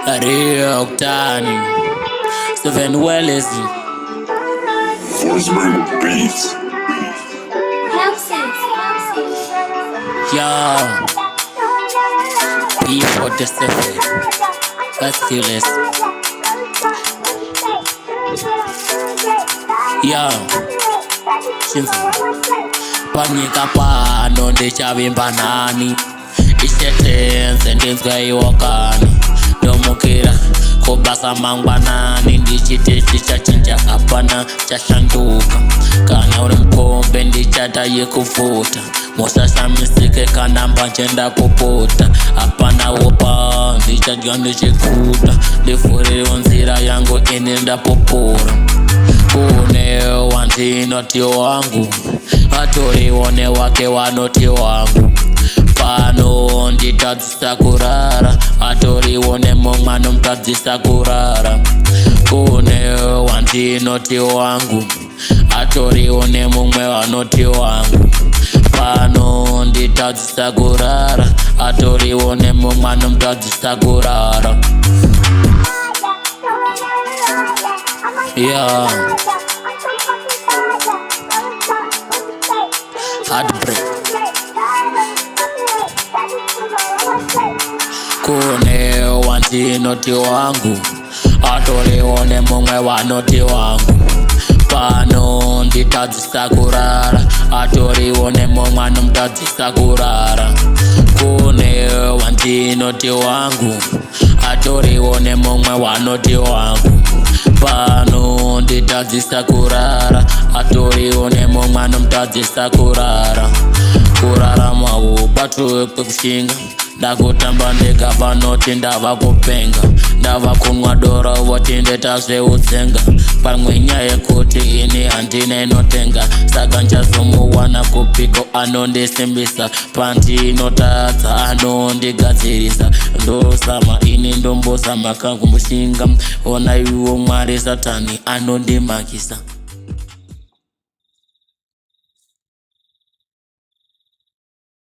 Octane, 7 Welles. Beats. Yo, B47. Let's do this. Yo, Shinzo. Panyika pano ndichavimba nani, ishetenze ndinzweiwokani, ndomukira kubasa mangwanani, ndichiti chachinja apana chashanduka, kana uri mukombe ndichata yekufuta, musasamisike kana mbanje ndakupota, apana wopa ndichadya ndichikuta, ndifurirewo nzira yangu ini ndapopora. Kune wantinoti wangu, atorione wake wanoti wangu, pano nditadzisa kurara, atorione mumwana mutadzisa kurara. Kune wantinoti wangu, atorione mumwe wanoti wangu, pano nditadzisa kurara, atorione mumwana mutadzisa kurara. Yeah. Heartbreak. Kune wantinoti wangu, atorione mumwe wanoti wangu, pano nditadzisa kurara, atorione mumwana mutadzisa kurara. Kune wantinoti wangu, atorione mumwe wanoti wangu, pano nditadzisa kurara, atorione mumwana mutadzisa kurara. Kurara maubatu kwekushinga, ndakutamba ndega panoti ndava kupenga, ndava kunwa doro woti ndetazveutsenga, pamwe nyaya yekuti ini handina inotenga, saka nchazomuwana kupiko anondisimbisa, pandinotadza anondigadzirisa, ndosama ini ndombosama kangu mushinga, ona iwo Mwari Satani anondimakisa.